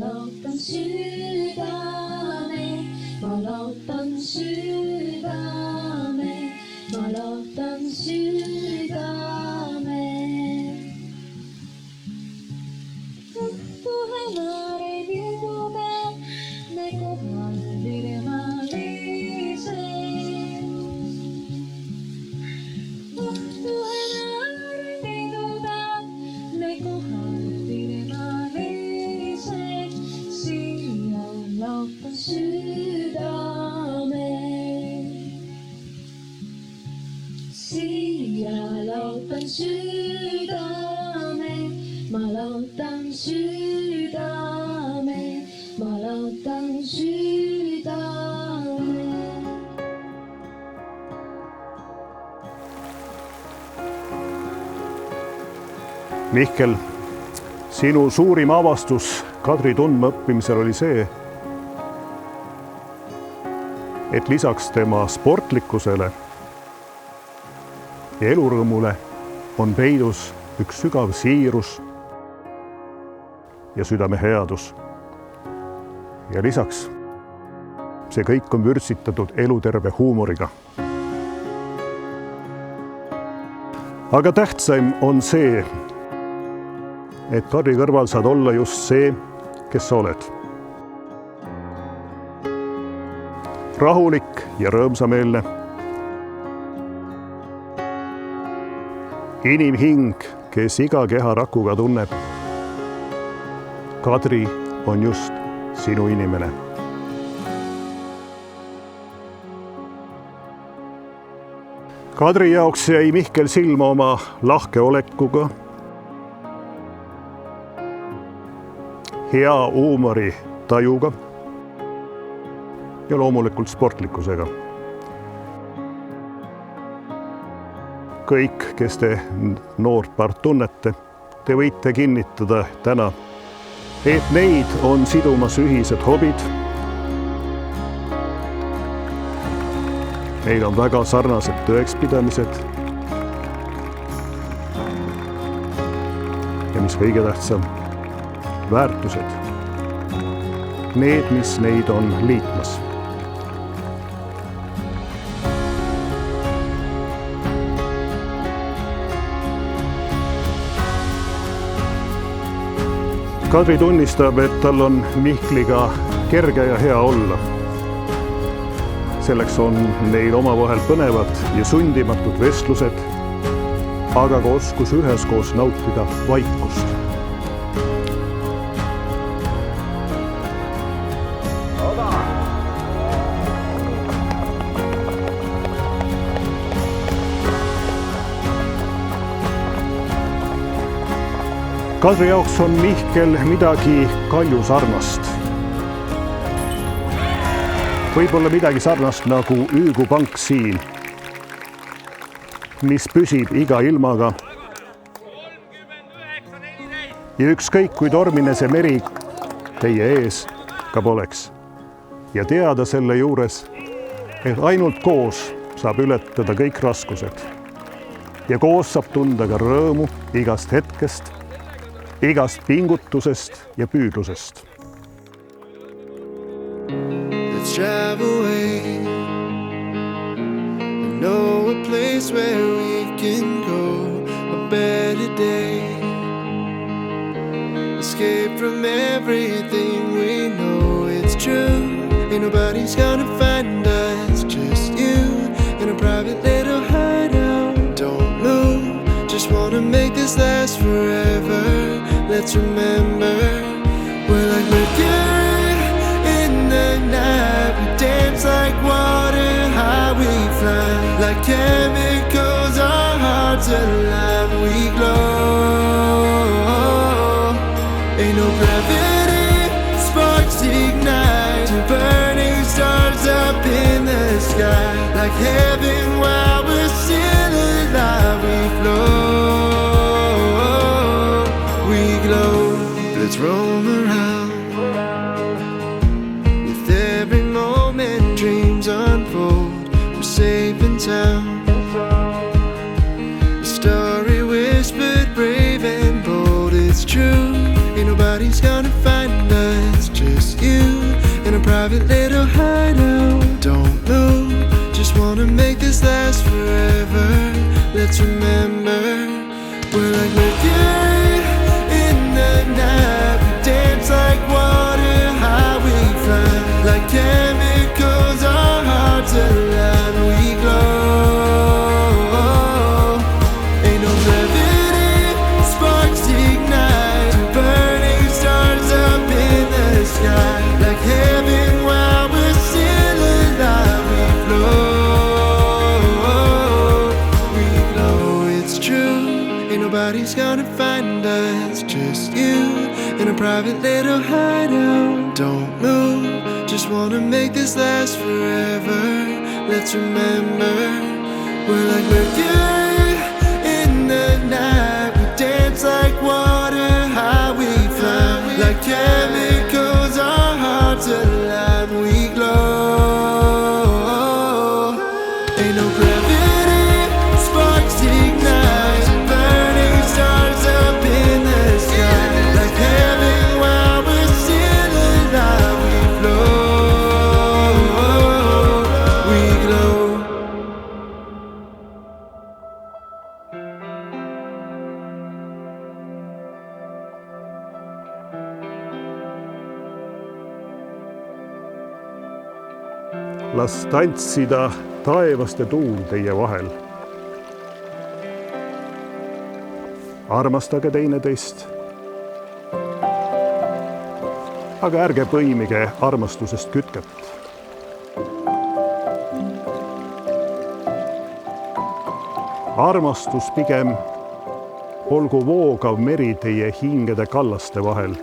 looddan südame, ma looddan südame, ma looddan südame. Õhtu hämare pilgume, me kohal virmalise. Õhtu hämare pilgume, me kohal virmalise. Siia looddan südame. Siia looddan südame, ma looddan südame, ma looddan südame. Mihkel, sinu suurim avastus Kadri tundma õppimisel oli see, et lisaks tema sportlikkusele ja elurõõmule on peidus üks sügav siirus ja südameheadus. Ja lisaks see kõik on vürtsitatud eluterve huumoriga. Aga tähtsaim on see, et Kadri kõrval saad olla just see, kes sa oled. Rahulik ja rõõmsameelne. Inimhing, kes iga keharakuga tunneb. Kadri on just sinu inimene. Kadri jaoks jäi Mihkel silma oma lahke olekuga, hea huumori tajuga ja loomulikult sportlikkusega. Kõik, kes te noort paart tunnete, te võite kinnitada täna, et neid on sidumas ühised hobid. Neil on väga sarnased tõekspidamised. Ja mis kõige tähtsam, väärtused. Need, mis neid on liitmas. Kadri tunnistab, et tal on Mihkliga kerge ja hea olla. Selleks on neil omavahel põnevad ja sundimatud vestlused, aga ka oskus üheskoos nautida vaikust. Kadri jaoks on Mihkel midagi Kalju sarnast. Võib-olla midagi sarnast nagu Üügupank siin, mis püsib iga ilmaga. Ja ükskõik kui tormine see meri teie ees ka poleks. Ja teada selle juures, et ainult koos saab ületada kõik raskused. Ja koos saab tunda ka rõõmu igast hetkest, igast pingutusest ja püüdlusest. Let's drive away and know a place where we can go, a better day. Escape from everything we know it's true. Ain't nobody's gonna find us, just you in a private little hideout. Don't move, just wanna make this last forever. Let's remember, we're like mercury in the night. We dance like water, high we fly. Like chemicals, our hearts alive. We glow. Ain't no gravity, sparks ignite. Two burning stars up in the sky. Like heaven while we're still alive. We flow. Let's roam around. With every moment dreams unfold. We're safe in town. The story whispered brave and bold. It's true, ain't nobody's gonna find us, let's remember we're like Mercury in the night. We dance like water, how we fly. Like chemicals, our hearts align. We glow. Ain't no gravity, sparks ignite. Burning stars up in the sky. Like heaven while we're still alive. We glow, it's true. Ain't nobody's gonna find us, just you in a private little hideout. Don't move, just wanna make this last forever. Let's remember we're like Mercury in the night. We dance like water, how we fly. Like chemicals, our hearts align. We glow. Ain't no gravity, sparks ignite. Burning stars up in the sky. Like heaven while we're still alive. We glow. Las tantsida taevaste tuul teie vahel. Armastage teineteist. Aga ärge põimige armastusest kütket. Armastus pigem olgu voogav meri teie hingede kallaste vahel.